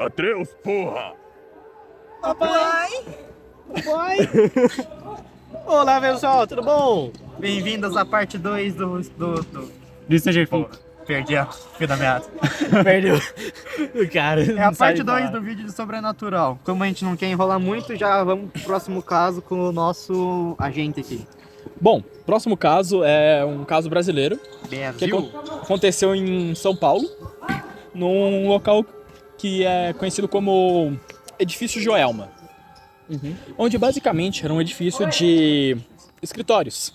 Atreus, porra! Papai! Olá, pessoal, tudo bom? Bem-vindos à parte 2 do Stranger Things. Perdi a fio da meada. Perdeu. Cara, É a parte 2 do vídeo de Sobrenatural. Como a gente não quer enrolar muito, já vamos pro próximo caso com o nosso agente aqui. Bom, próximo caso é um caso brasileiro que Brasil? aconteceu em São Paulo, num local que é conhecido como Edifício Joelma, onde basicamente era um edifício de escritórios.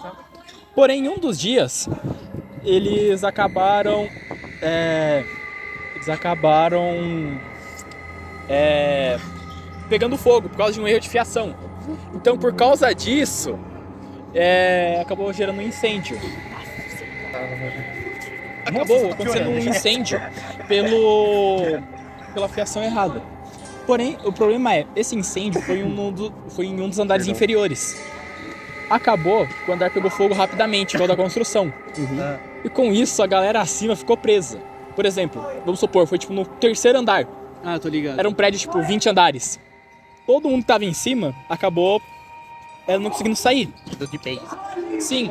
Porém, em um dos dias, eles acabaram pegando fogo por causa de um erro de fiação. Então, por causa disso, acabou gerando um incêndio. Acabou acontecendo um incêndio pela fiação errada. Porém, o problema esse incêndio foi em um dos andares inferiores. Acabou que o andar pegou fogo rapidamente, igual da construção. E com isso, a galera acima ficou presa. Por exemplo, vamos supor, foi tipo no terceiro andar. Ah, tô ligado. Era um prédio tipo 20 andares. Todo mundo que tava em cima acabou não conseguindo sair. De peito. Sim,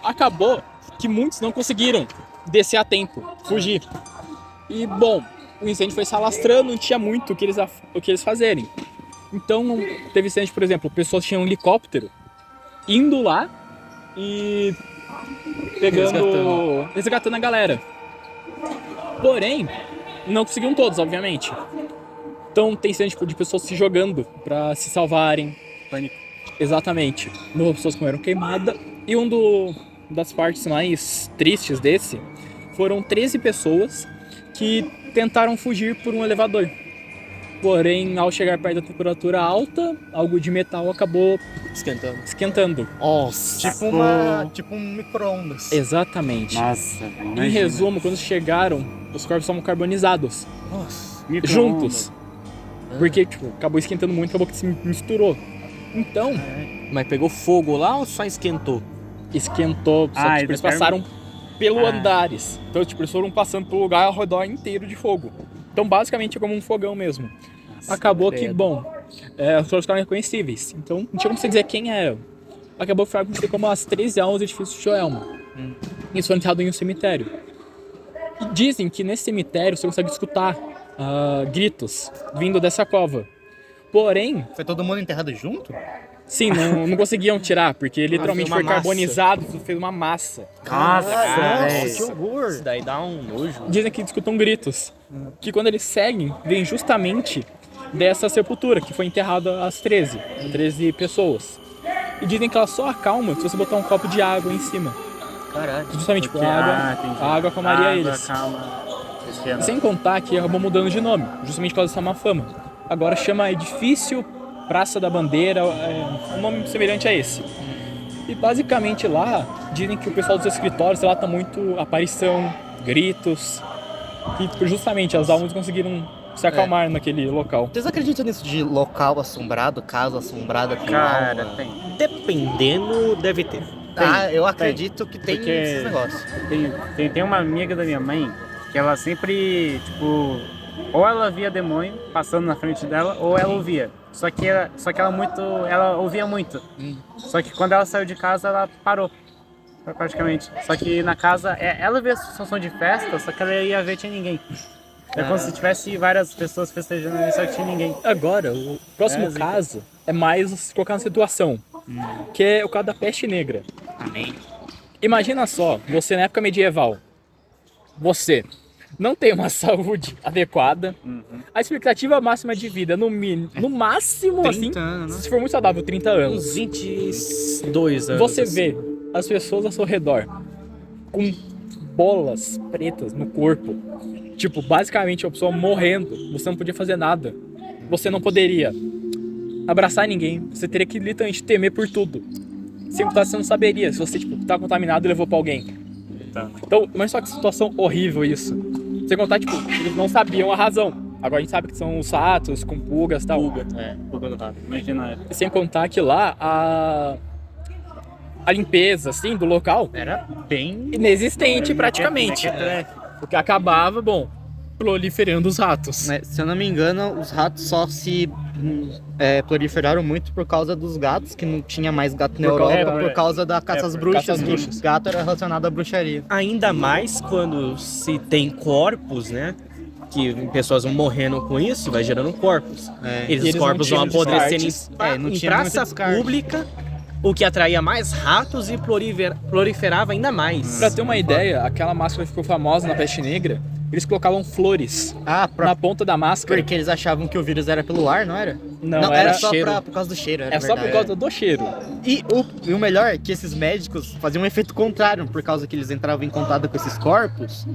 acabou que muitos não conseguiram descer a tempo, fugir. E bom, o incêndio foi se alastrando, não tinha muito o que eles fazerem. Então, teve incêndio, por exemplo, pessoas tinham um helicóptero indo lá e resgatando a galera. Porém, não conseguiram todos, obviamente. Então tem cena de pessoas se jogando pra se salvarem. Pânico. Exatamente. Muitas pessoas que eram queimadas. E das partes mais tristes desse foram 13 pessoas que tentaram fugir por um elevador. Porém, ao chegar perto da temperatura alta, algo de metal acabou esquentando. Nossa, tipo um micro-ondas. Exatamente. Nossa, Em resumo, quando chegaram, os corpos estavam carbonizados. Nossa. Juntos. Porque, acabou esquentando muito, acabou que se misturou. Então, Mas pegou fogo lá ou só esquentou? esquentou. Só que, eles passaram pelo Ah. andares. Então, eles foram passando pelo lugar ao redor inteiro de fogo. Então, basicamente, é como um fogão mesmo. Acabou que, bom, as pessoas ficaram reconhecíveis. Então, não tinha como você dizer quem era. Acabou que foi conhecido como as 13 almas do edifício de Joelma. Isso foi enterrado em um cemitério. E dizem que nesse cemitério você consegue escutar gritos vindo dessa cova. Porém, Foi todo mundo enterrado junto? sim, não conseguiam tirar, porque literalmente uma foi massa. carbonizado, fez uma massa. Nossa, Nossa, que isso horror. daí dá um nojo. Dizem que escutam gritos, que quando eles seguem, vem justamente dessa sepultura, que foi enterrada as 13 pessoas. E dizem que ela só acalma se você botar um copo de água em cima. Caralho. Justamente Porque- a água acalmaria eles. Calma. Sem contar que acabou mudando de nome, justamente por causa dessa má fama. Agora chama Edifício Praça da Bandeira, um nome semelhante a esse. E basicamente lá, dizem que o pessoal dos escritórios relata muito aparição, gritos, e justamente as almas conseguiram se acalmar naquele local. Vocês acreditam nisso de local assombrado, casa assombrada com Cara, alma? tem. Dependendo, deve ter. Eu acredito que tem Porque- esses negócios. Tem uma amiga da minha mãe que ela sempre, tipo, ou ela via demônio passando na frente dela, ou ela ouvia. Só que ela ouvia muito. Só que quando ela saiu de casa, ela parou, praticamente. Só que na casa, ela via a situação de festa, só que ela ia ver tinha ninguém. É como se tivesse várias pessoas festejando ali, só que tinha ninguém. Agora, o próximo caso é mais se colocar na situação, que é o caso da peste negra. Amém. Imagina só, você na época medieval, você não tem uma saúde adequada, a expectativa máxima de vida no máximo, 30 assim, anos, né? se for muito saudável, 30 anos. Uns 22 anos. Você assim. vê as pessoas ao seu redor com bolas pretas no corpo, tipo, basicamente a pessoa morrendo, você não podia fazer nada, você não poderia abraçar ninguém, você teria que literalmente temer por tudo. Sem contar, você não saberia se você tá contaminado e levou pra alguém. Então, imagina só que situação horrível isso. Sem contar, eles não sabiam a razão. Agora a gente sabe que são os ratos com pulgas e tal. Pulga no rato. Imagina. Sem contar que lá a limpeza, assim, do local Era bem... inexistente praticamente. Porque acabava, bom, proliferando os ratos. Né, se eu não me engano, os ratos só se proliferaram muito por causa dos gatos, que não tinha mais gato na Europa, por causa da caça às bruxas, caça às bruxas. que gato era relacionado à bruxaria. Ainda mais quando se tem corpos, né? Que pessoas vão morrendo com isso, vai gerando corpos. E Esses eles não corpos vão tinham apodrecendo descartes. Não em tinha muito praça descarte. pública, o que atraía mais ratos e proliferava ainda mais. Pra ter uma ideia, aquela máscara que ficou famosa na peste negra, eles colocavam flores na ponta da máscara. Porque eles achavam que o vírus era pelo ar, não era? Não, era era só cheiro. por causa do cheiro. É só por causa do cheiro. E o melhor é que esses médicos faziam um efeito contrário, por causa que eles entravam em contato com esses corpos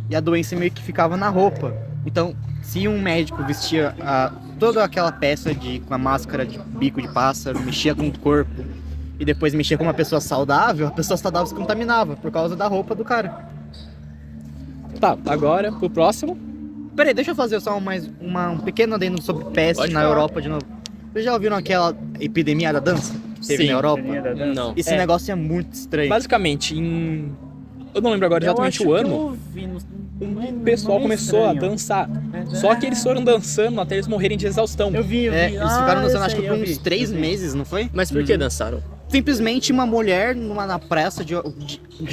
e a doença meio que ficava na roupa. Então, se um médico vestia toda aquela peça com a máscara de bico de pássaro, mexia com o corpo e depois mexia com uma pessoa saudável, a pessoa saudável se contaminava por causa da roupa do cara. Tá, agora pro próximo. Peraí, deixa eu fazer só um pequeno adendo sobre peste Pode na falar. Europa de novo. Vocês já ouviram aquela epidemia da dança que teve Sim. na Europa? Não. Esse negócio é muito estranho. Basicamente, eu não lembro agora exatamente o ano, o pessoal começou a dançar. Só que eles foram dançando até eles morrerem de exaustão. Eu vi. Eles ficaram dançando acho que por eu vi. uns 3 meses, não foi? Mas por que dançaram? Simplesmente uma mulher na praça de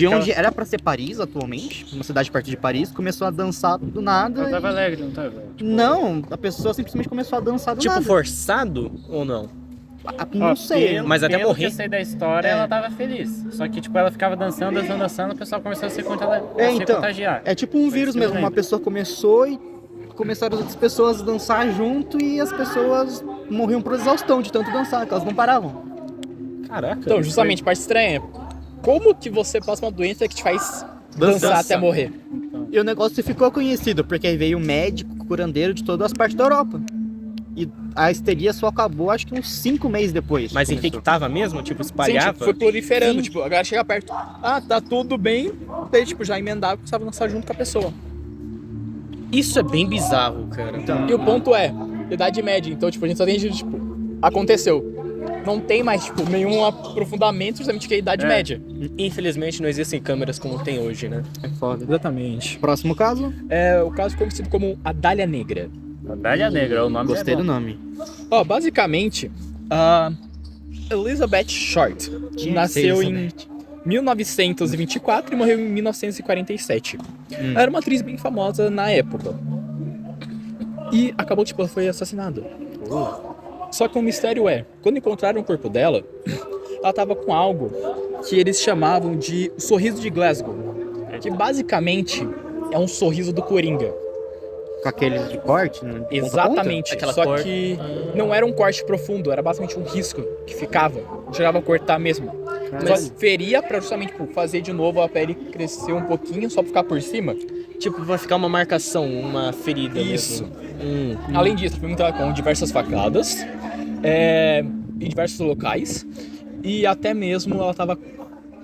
onde era pra ser Paris atualmente, uma cidade perto de Paris, começou a dançar do nada. Eu tava alegre, não tava? Não, a pessoa simplesmente começou a dançar do Tipo, nada. forçado ou não? Não sei. Mas até pelo morrer. que eu sei da história, ela tava feliz. Só que, tipo, ela ficava dançando, o pessoal começou a se contagiar. É tipo um vírus mesmo. Uma pessoa começou e começaram as outras pessoas a dançar junto e as pessoas morriam por exaustão de tanto dançar, que elas não paravam. Caraca. Então, justamente, parte estranha. Como que você passa uma doença que te faz dançar até morrer? E o negócio ficou conhecido, porque aí veio médico, curandeiro de todas as partes da Europa. E a histeria só acabou, acho que uns 5 meses depois. Mas começou. infectava mesmo? Tipo, Sim, espalhava? tipo, foi proliferando. Sim. Tipo, a galera chega perto. Ah, tá tudo bem. Daí, tipo, já emendava e começava a dançar junto com a pessoa. Isso é bem bizarro, cara. E o ponto é, Idade Média. Então, tipo, a gente só tem, tipo, aconteceu. Não tem mais, tipo, nenhum aprofundamento justamente que é a Idade Média. Infelizmente não existem câmeras como tem hoje, né? É foda. Exatamente. Próximo caso? É o caso conhecido como a Dália Negra. Dália Negra, o nome Gostei é do bom. nome. Ó, basicamente, a Elizabeth Short nasceu em 1924 e morreu em 1947. Ela era uma atriz bem famosa na época. E acabou, tipo, ela foi assassinada. Só que o mistério é, quando encontraram o corpo dela, ela tava com algo que eles chamavam de sorriso de Glasgow. Que basicamente é um sorriso do Coringa. Com aqueles de corte? Né? Exatamente, Aquela só cor. que não era um corte profundo, era basicamente um risco que ficava, não chegava a cortar mesmo. Só feria pra justamente tipo, fazer de novo a pele crescer um pouquinho, só pra ficar por cima. Tipo, vai ficar uma marcação, uma ferida Isso. mesmo. Além disso, foi muito com diversas facadas, em diversos locais, e até mesmo ela tava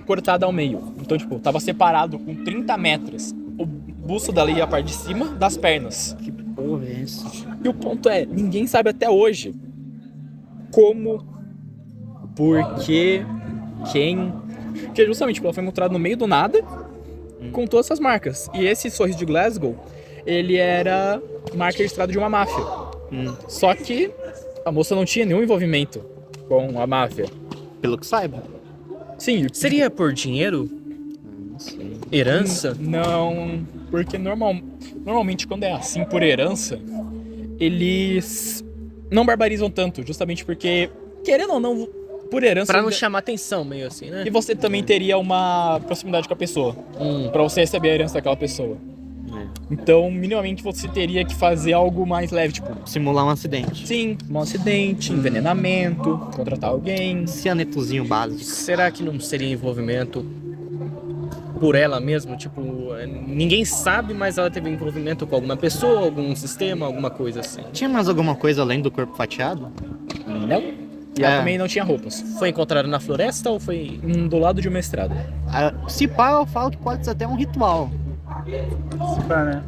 cortada ao meio. Então, tipo, tava separado com 30 metros. O busto dela ia a parte de cima das pernas. Que porra é essa? E o ponto é, ninguém sabe até hoje como, por quê, quem. Porque justamente ela foi encontrada no meio do nada com todas essas marcas. E esse sorriso de Glasgow, ele era marca registrada de uma máfia. Só que a moça não tinha nenhum envolvimento com a máfia. Pelo que saiba. Sim, Seria por dinheiro? Não sei. Herança? não, porque normalmente quando é assim por herança, eles não barbarizam tanto, justamente porque, querendo ou não, por herança... Pra não chamar atenção, meio assim, né? E você também teria uma proximidade com a pessoa, pra você receber a herança daquela pessoa. Então, minimamente, você teria que fazer algo mais leve, tipo... Simular um acidente. Sim, um acidente, envenenamento, contratar alguém... Cianetozinho básico. Será que não seria envolvimento por ela mesmo? Tipo, ninguém sabe, mas ela teve envolvimento com alguma pessoa, algum sistema, alguma coisa assim. Tinha mais alguma coisa além do corpo fatiado? Não. E ela também não tinha roupas. Foi encontrada na floresta ou foi... Do lado de uma estrada. Se pá, eu falo que pode ser até um ritual. Né?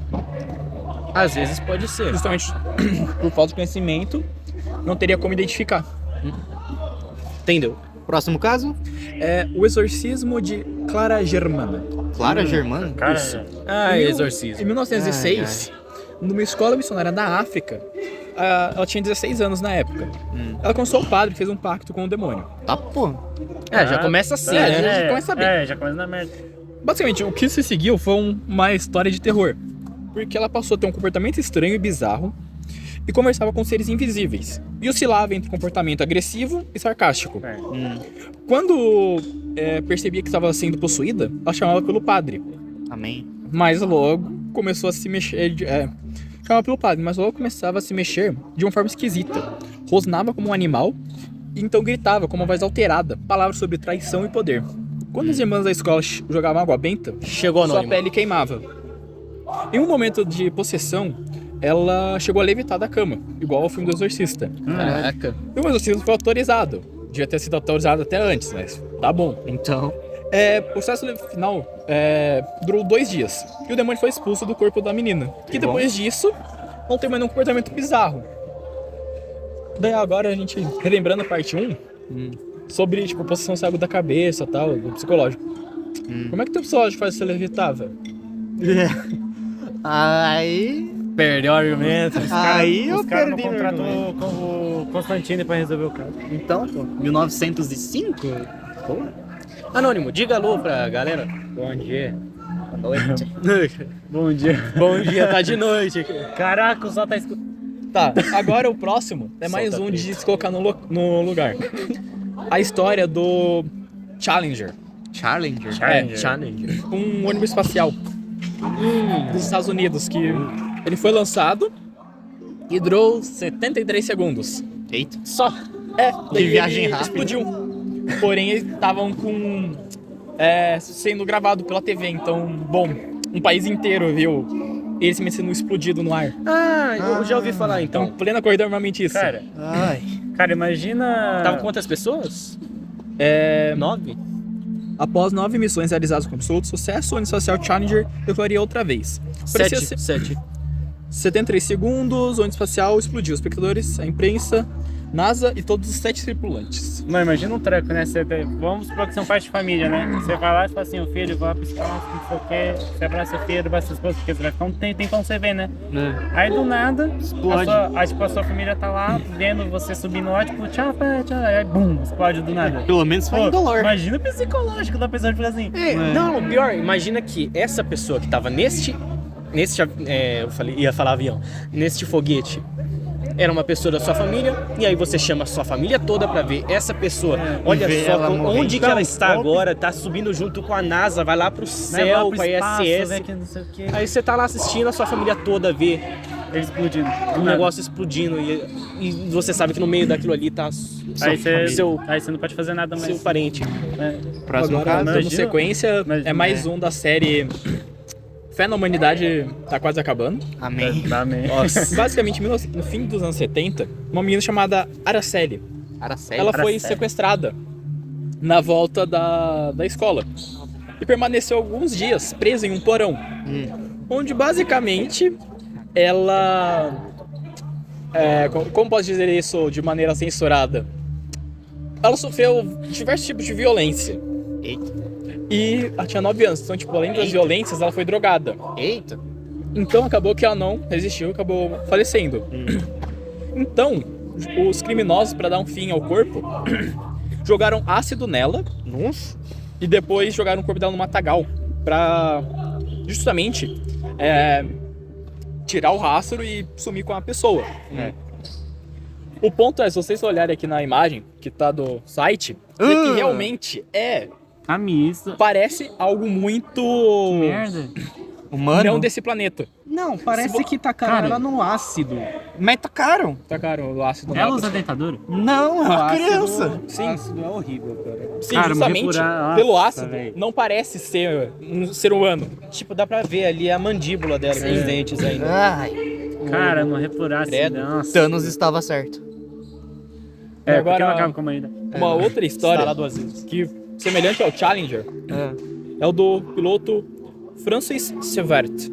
Às vezes pode ser. Justamente por falta de conhecimento, não teria como identificar. Entendeu? Próximo caso? É o exorcismo de Clara Germana. Clara Germana? Cara, Ah, Em exorcismo. 1916, numa escola missionária na África. Ela tinha 16 anos na época. Ela conheceu o padre e fez um pacto com o demônio. Tá, pô. Já começa assim, É, né? já começa bem. Já começa na merda. Basicamente, o que se seguiu foi uma história de terror. Porque ela passou a ter um comportamento estranho e bizarro e conversava com seres invisíveis. E oscilava entre comportamento agressivo e sarcástico. Quando percebia que estava sendo possuída, ela chamava pelo padre. Amém. Mas logo começou a se mexer. Chamava pelo padre, mas logo começava a se mexer de uma forma esquisita. Rosnava como um animal e então gritava com uma voz alterada palavras sobre traição e poder. Quando as irmãs da escola jogavam água benta, Chegou sua anônimo. pele queimava. Em um momento de possessão, ela chegou a levitar da cama, igual ao filme do Exorcista. Caraca. E o exorcismo foi autorizado. Devia ter sido autorizado até antes, mas tá bom. Então. O processo final durou 2 dias. E o demônio foi expulso do corpo da menina. Que depois disso, não tem mais nenhum comportamento bizarro. Daí agora a gente, relembrando a parte 1, sobre, tipo, possessão cego da cabeça e tal, do psicológico. Como é que teu psicológico faz você levitar, velho? Aí. Perdeu o argumento. Aí eu Os caras não perdi. contratou com o Constantine pra resolver o caso. Então, pô. 1905? Pô. Anônimo, diga alô pra galera. Bom dia. Boa noite. Bom dia. Bom dia, tá de noite. Caraca, o sol tá escuro. Tá, agora o próximo é mais Solta um preto. de se colocar no lugar. A história do Challenger. Challenger. Challenge. Um ônibus espacial dos Estados Unidos que ele foi lançado e durou 73 segundos. Eita. Só. De viagem ele rápida. explodiu. Porém, eles estavam com sendo gravado pela TV, então, bom, um país inteiro viu ele sendo explodido no ar. Eu já ouvi falar Então, então. plena corrida armamentista. Ai. Cara, imagina... Tava com quantas pessoas? 9? Após 9 missões realizadas com absoluto sucesso, o ônibus espacial Challenger decoraria outra vez. Parecia ser 7. 73 segundos, o ônibus espacial explodiu. Os espectadores, a imprensa, NASA e todos os 7 tripulantes. Não, imagina um treco, né? Vamos supor que são pais de família, né? Você vai lá e fala assim, o filho, vai lá pra escola, não sei o quê, você abraça o filho, abraça as coisas, porque você vai ficar um tempo, tem como você ver, né? Aí do nada, Explode. a sua família tá lá, vendo você subindo lá, tipo, tchau, pai, tchau, aí bum, explode do nada. Pelo menos foi Pô, indolor. imagina o psicológico da pessoa de ficar assim. Não, pior, imagina que essa pessoa que tava ia falar avião, neste foguete, era uma pessoa da sua família, e aí você chama a sua família toda pra ver essa pessoa. Olha ver só ela morrer. onde que Então, ela está agora, tá subindo junto com a NASA, vai lá pro céu, com a ISS. Né, que não sei o quê. Aí você tá lá assistindo, a sua família toda vê Ele explodindo. um negócio explodindo e você sabe que no meio daquilo ali tá Aí seu você não pode fazer nada mais. parente. Próximo Agora, caso. dando imagina- sequência, imagina- é mais um da série Fé na Humanidade tá quase acabando. Amém. Amém. Basicamente, no fim dos anos 70, uma menina chamada Araceli, Araceli. ela foi Araceli. sequestrada na volta da escola e permaneceu alguns dias presa em um porão, onde basicamente ela... como posso dizer isso de maneira censurada? Ela sofreu diversos tipos de violência. Eita. E ela tinha 9 anos, então, tipo, além das violências, ela foi drogada. Eita. Então, acabou que ela não resistiu e acabou falecendo. Então, os criminosos, para dar um fim ao corpo, jogaram ácido nela Nossa. e depois jogaram o corpo dela no matagal pra justamente tirar o rastro e sumir com a pessoa. O ponto é, se vocês olharem aqui na imagem que tá do site, vê que realmente Camisa. parece algo muito Merda. Humano? não desse planeta. Não, parece que tacaram Cara, ela no ácido. Mas tacaram. Tá, cara, o ácido Ela não- usa dentadura? Não, é uma ácido- criança. Sim. Ácido é horrível, cara. Sim, Cara, justamente morrer por á- pelo nossa, ácido, véi. não parece ser um ser humano. Tipo, dá pra ver ali a mandíbula dela com os dentes ainda. Ai. Cara, morrer por ácido. Credo. Nossa. Thanos estava certo. É, Agora- porque não acaba com a humanidade. Uma outra história Está lá 2 vezes. que, semelhante ao Challenger, é o do piloto Francis Severt.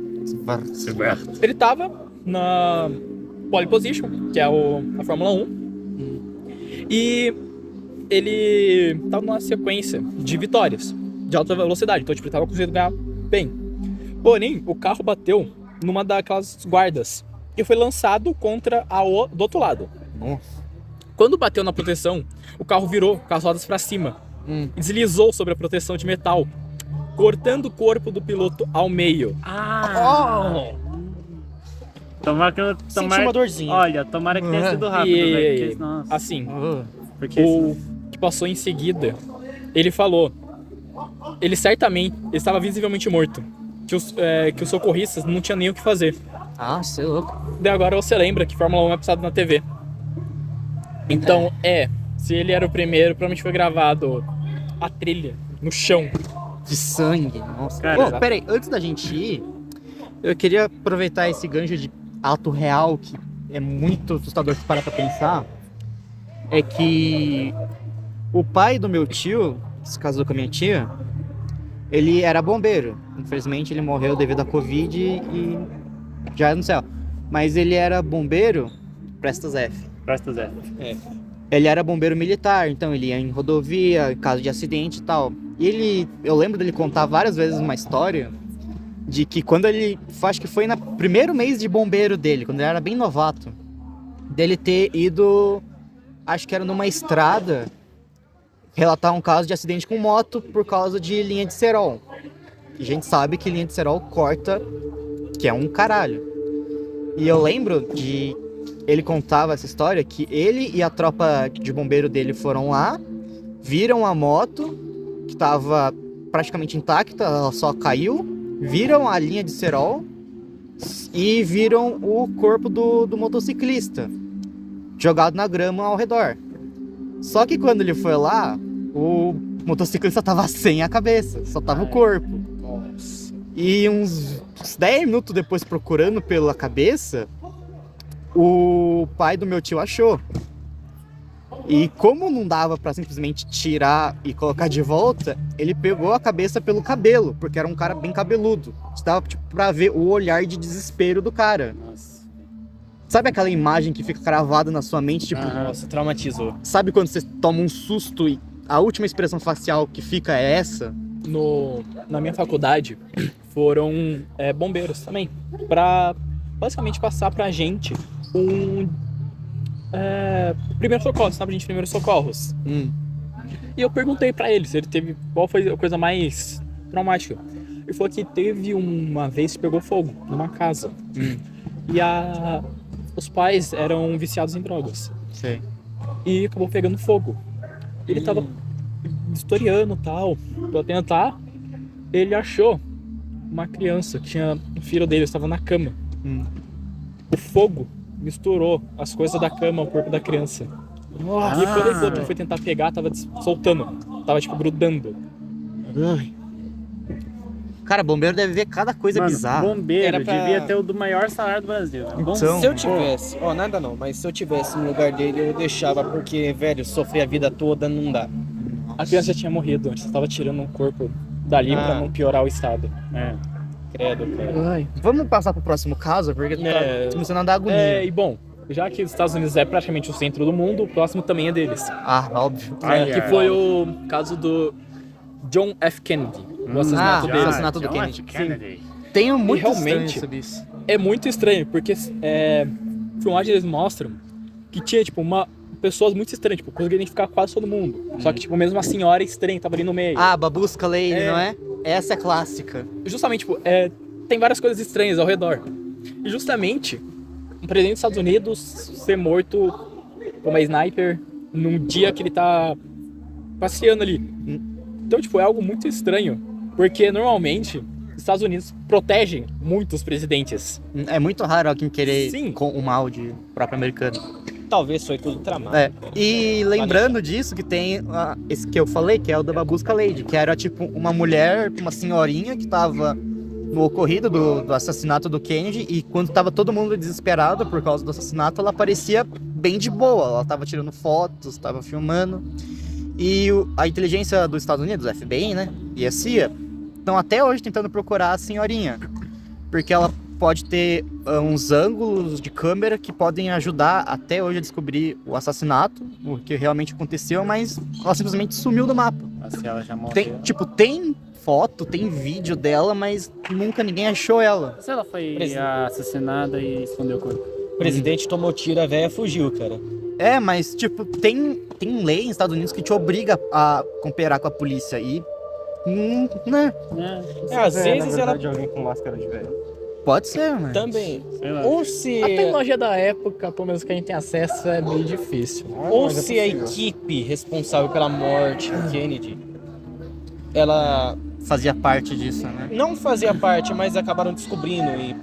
Ele tava na pole position, que é a Fórmula 1, e ele tava numa sequência de vitórias de alta velocidade, então tipo, ele tava conseguindo ganhar bem. Porém, o carro bateu numa daquelas guardas. E foi lançado contra do outro lado. Nossa. Quando bateu na proteção, o carro virou com as rodas pra cima. E deslizou sobre a proteção de metal, cortando o corpo do piloto ao meio. Tomara que eu. Senti uma dorzinha. Olha, tomara que tenha sido rápido, velho. Porque, nossa. Assim, Porque o que passou em seguida, ele falou, ele estava visivelmente morto, que os socorristas não tinham nem o que fazer. Ah, você é louco. Daí agora você lembra que Fórmula 1 é passado na TV. Então, se ele era o primeiro, provavelmente foi gravado a trilha no chão. De sangue, nossa. Cara, Peraí, antes da gente ir, eu queria aproveitar esse gancho de ato real, que é muito assustador se parar pra pensar. É que o pai do meu tio, que se casou com a minha tia, ele era bombeiro. Infelizmente ele morreu devido à Covid e já é no céu. Mas ele era bombeiro, prestas F. Presta Zé. Ele era bombeiro militar, então ele ia em rodovia, em caso de acidente e tal. E eu lembro dele contar várias vezes uma história de que quando ele, acho que foi no primeiro mês de bombeiro dele, quando ele era bem novato, dele ter ido, acho que era numa estrada, relatar um caso de acidente com moto por causa de linha de cerol. E a gente sabe que linha de cerol corta, que é um caralho. E eu lembro de ele contava essa história que ele e a tropa de bombeiro dele foram lá, viram a moto, que estava praticamente intacta, ela só caiu, viram a linha de cerol e viram o corpo do motociclista jogado na grama ao redor. Só que quando ele foi lá, o motociclista estava sem a cabeça, só tava o corpo. Nossa. E uns 10 minutos depois procurando pela cabeça, o pai do meu tio achou. E como não dava pra simplesmente tirar e colocar de volta, ele pegou a cabeça pelo cabelo, porque era um cara bem cabeludo. Dava tipo, pra ver o olhar de desespero do cara. Nossa. Sabe aquela imagem que fica cravada na sua mente? Tipo, Nossa, traumatizou. sabe quando você toma um susto e a última expressão facial que fica é essa? Na minha faculdade, foram bombeiros também, pra basicamente passar pra gente primeiro socorro, sabe, gente, primeiros socorros. E eu perguntei pra ele se ele teve, qual foi a coisa mais traumática. Ele falou que teve uma vez que pegou fogo numa casa. E os pais eram viciados em drogas. Sei. E acabou pegando fogo. Ele tava historiando e tal, pra tentar. Ele achou uma criança que tinha, o filho dele estava na cama. O fogo misturou as coisas da cama ao corpo da criança. E quando ele falou que foi tentar pegar, tava soltando. Tava tipo grudando. Cara, bombeiro deve ver cada coisa Mano, bizarra. bombeiro Era pra- devia ter o do maior salário do Brasil. Então, Se eu tivesse, nada não, mas se eu tivesse no lugar dele, eu deixava, porque, velho, sofrer a vida toda não dá. A criança já tinha morrido antes, tava tirando um corpo dali pra não piorar o estado. Credo, cara. vamos passar pro próximo caso, porque tá começando a dar agonia. E bom, já que os Estados Unidos é praticamente o centro do mundo, o próximo também é deles. Ah, óbvio. Que foi o caso do John F. Kennedy, o assassinato dele. assassinato do Kennedy. Tenho muito realmente- sobre isso. É muito estranho, porque filmagens eles mostram que tinha, tipo, pessoas muito estranhas, tipo, conseguia identificar quase todo mundo. Só que, tipo, mesmo a senhora estranha tava ali no meio. Ah, Babushka Lady, não é? Essa é clássica. Justamente, tipo, tem várias coisas estranhas ao redor. E justamente, um presidente dos Estados Unidos ser morto por uma sniper num dia que ele tá passeando ali. Então, tipo, é algo muito estranho, porque normalmente os Estados Unidos protegem muito os presidentes. É muito raro alguém querer Sim. com o mal de próprio americano. Talvez foi tudo tramado. E lembrando disso, que tem esse que eu falei, que é o da Babushka Lady, que era tipo uma mulher, uma senhorinha que tava no ocorrido do assassinato do Kennedy, e quando tava todo mundo desesperado por causa do assassinato, ela parecia bem de boa. Ela tava tirando fotos, tava filmando. E a inteligência dos Estados Unidos, o FBI, né, e a CIA, estão até hoje tentando procurar a senhorinha, porque ela pode ter uns ângulos de câmera que podem ajudar até hoje a descobrir o assassinato, o que realmente aconteceu, mas ela simplesmente sumiu do mapa. Nossa, ela já morreu. Tem foto, tem vídeo dela, mas nunca ninguém achou ela. Se ela foi Presidente. assassinada e escondeu o corpo. O presidente tomou tiro, a véia fugiu, cara. É, mas, tipo, tem lei nos Estados Unidos que te obriga a cooperar com a polícia e... né? Às vezes ela de alguém com máscara de velho. Pode ser, mas... também. Sei lá. Ou se, A tecnologia da época, pelo menos que a gente tem acesso, é meio difícil. ou mas é se a possível. equipe responsável pela morte de Kennedy, ela Fazia parte disso, né? não fazia parte, mas acabaram descobrindo e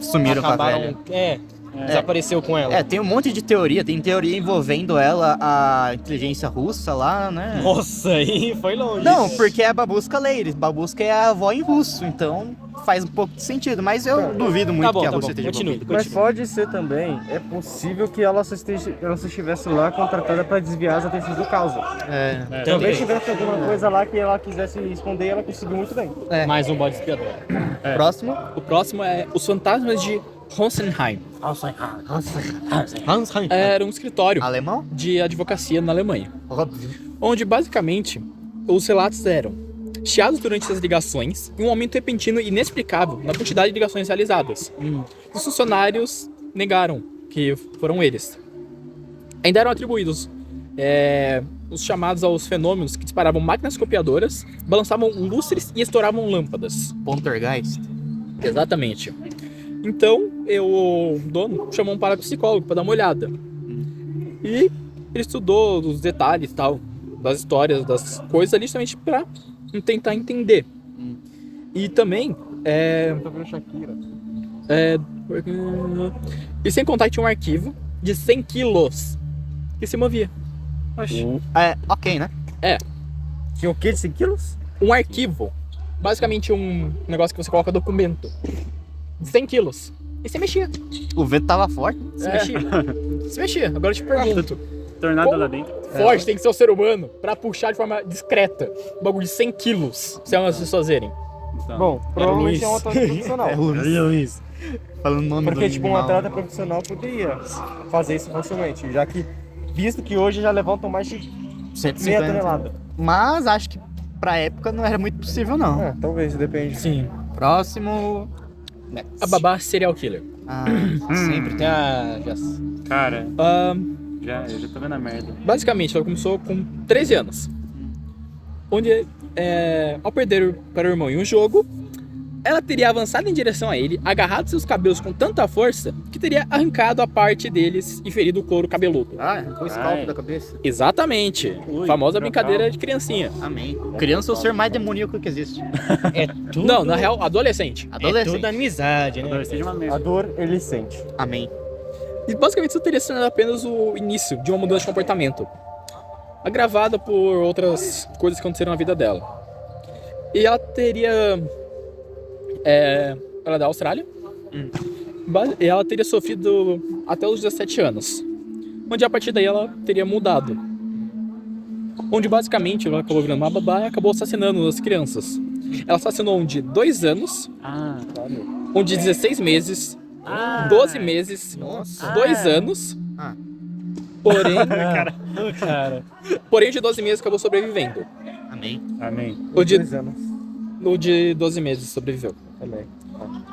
Sumiram com a acabaram... velha. Desapareceu com ela. Tem um monte de teoria. Tem teoria envolvendo ela, a inteligência russa lá, né? Nossa, aí foi longe. Não, porque é a Babushka Lady. Babushka é a avó em russo, então faz um pouco de sentido. Mas eu duvido muito Tá bom, que a tá Rússia bom. esteja Continue. envolvida. Mas pode ser também, é possível que ela só estivesse lá contratada para desviar as atenções do caso. É. Talvez tivesse alguma coisa lá que ela quisesse esconder e ela conseguiu muito bem. Mais um bode expiador. Próximo. O próximo é Os Fantasmas de Rosenheim. Hans Hein. Era um escritório Alemão? de advocacia na Alemanha, Óbvio. onde basicamente os relatos eram chiados durante essas ligações e um aumento repentino e inexplicável na quantidade de ligações realizadas. Os funcionários negaram que foram eles. Ainda eram atribuídos os chamados aos fenômenos que disparavam máquinas copiadoras, balançavam lustres e estouravam lâmpadas. Poltergeist. Exatamente. Então, o dono chamou um parapsicólogo para dar uma olhada. E ele estudou os detalhes tal, das histórias, das coisas ali, justamente para tentar entender. E também, Tô vendo Shakira. e sem contar que tinha um arquivo de 100 quilos que se movia. Ok, né? Tinha o quê de 100 quilos? Um arquivo, basicamente um negócio que você coloca documento, de 100 quilos. E se mexia, O vento tava forte. se mexia. Se mexia. Agora eu te pergunto, Tornado Como? lá dentro. forte tem que ser o ser humano pra puxar de forma discreta um bagulho de 100 quilos, se elas vocês fazerem. Então. Bom, provavelmente Luiz. é um atleta profissional. Luiz. Falando o nome Porque, do tipo, um animal. atleta profissional poderia fazer isso facilmente, já que, visto que hoje já levantam mais de meia 150. tonelada. Mas acho que pra época não era muito possível, não. Talvez, depende. Sim. Próximo. A babá serial killer. Ah, Sempre tem a... Cara, Ah, eu já tô vendo a merda. basicamente, ela começou com 13 anos. Onde, ao perder para o irmão em um jogo, ela teria avançado em direção a ele, agarrado seus cabelos com tanta força, que teria arrancado a parte deles e ferido o couro cabeludo. arrancou o scalp Ai. da cabeça. Exatamente. Ui, Famosa droga. brincadeira de criancinha. Amém. Criança é o ser mais demoníaco que existe. É tudo... Não, na real, adolescente. É Adolescente. tudo amizade, né? Deve ser de uma A merda. dor, ele sente. Amém. E basicamente isso teria sido apenas o início de uma mudança de comportamento, agravada por outras coisas que aconteceram na vida dela. E ela teria... ela é da Austrália. E ela teria sofrido até os 17 anos. Onde a partir daí ela teria mudado. Onde basicamente ela acabou virando uma babá e acabou assassinando as crianças. Ela assassinou um de 2 anos, Ah, um de 16 meses, 12 meses, Nossa. 2 anos. Ah. Porém, Cara, porém, o de 12 meses acabou sobrevivendo. Amém. amém. O de, 2 anos o de 12 meses sobreviveu. também.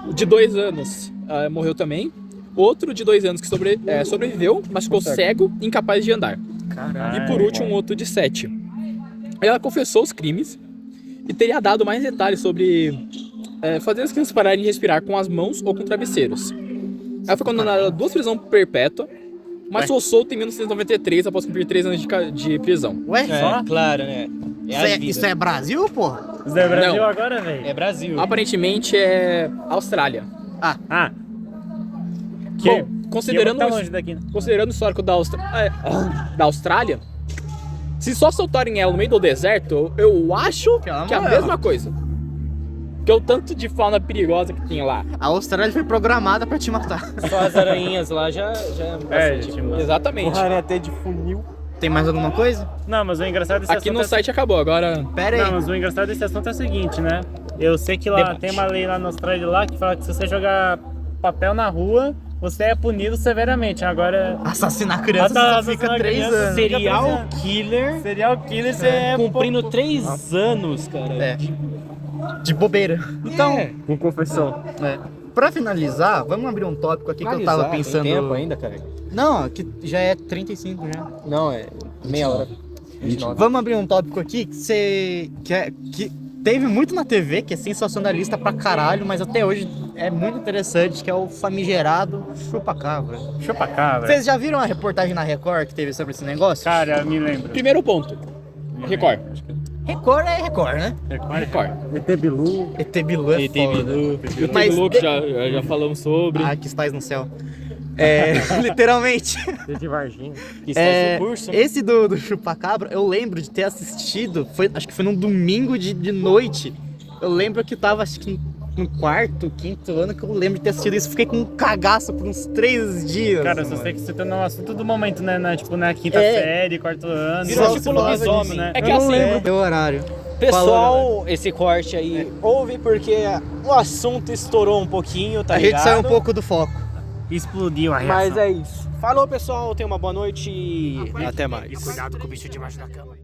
O de 2 anos morreu também. Outro de 2 anos que sobreviveu, mas ficou cego e incapaz de andar. Caralho. E por último, um outro de 7. Ela confessou os crimes e teria dado mais detalhes sobre fazer as crianças pararem de respirar com as mãos ou com travesseiros. Ela foi condenada a 2 prisões perpétua, mas foi solta em 1993 após cumprir 3 anos de prisão. Ué, é, claro, né? É a vida. isso é Brasil, porra? Isso é Brasil Não. agora, velho? É Brasil. Aparentemente é Austrália. Ah. Bom, considerando, tá longe daqui, né? considerando o histórico da Austrália, se só soltarem ela no meio do deserto, eu acho que é a morreu. mesma coisa. Que é o tanto de fauna perigosa que tem lá. A Austrália foi programada pra te matar. Só as aranhinhas lá já é bastante. gente, mas... Exatamente. Porra, até de funil. Tem mais alguma coisa? Não, mas o engraçado desse Aqui no assunto site acabou, agora... Pera aí. Não, mas o engraçado desse assunto é o seguinte, né? Eu sei que lá Debate. tem uma lei lá na Austrália lá que fala que se você jogar papel na rua, você é punido severamente. Agora, Assassinar criança só fica assassinar 3 criança, anos. Serial killer serial killer, você é cumprindo pouco- 3 anos, cara. É. de bobeira. Então, Com confessão. pra finalizar, vamos abrir um tópico aqui que eu tava pensando. Tem tempo ainda, cara? Não, que já é 35 já. Não, é meia hora. 29. Vamos abrir um tópico aqui que teve muito na TV, que é sensacionalista pra caralho, mas até hoje é muito interessante, que é o famigerado chupa-cabra. Chupa-cabra. Vocês já viram a reportagem na Record que teve sobre esse negócio? Cara, me lembro. Primeiro ponto. Record. Record é Record, né? Record. ET Bilu. ET Bilu é foda. Mas Bilu, que já falamos sobre. Ah, que estás no céu. Literalmente. ET Varginha. Que está no curso. Esse do Chupacabra, eu lembro de ter assistido, acho que foi num domingo de noite. Eu lembro que tava, acho que no quarto, quinto ano, que eu lembro de ter assistido isso. Fiquei com um cagaço por uns 3 dias. Cara, só mano. sei que você tá no assunto do momento, né? Tipo, na quinta É. série, quarto ano. Virou Só tipo se falava lobisomem, disso, né? É que Eu não assim, lembro do horário. Pessoal, esse corte aí houve porque o assunto estourou um pouquinho, tá A ligado? gente saiu um pouco do foco. Explodiu a reação. Mas é isso. Falou, pessoal, tenha uma boa noite e até mais. Cuidado com o bicho debaixo da cama.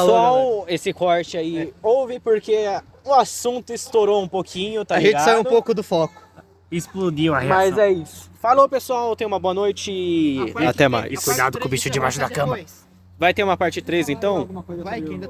Pessoal, esse corte aí houve porque o assunto estourou um pouquinho, tá A ligado? gente saiu um pouco do foco. Explodiu a reação. Mas é isso. Falou, pessoal. Tenha uma boa noite e até mais. E cuidado com o bicho debaixo da cama. Vai ter uma parte 3, então? Vai, que ainda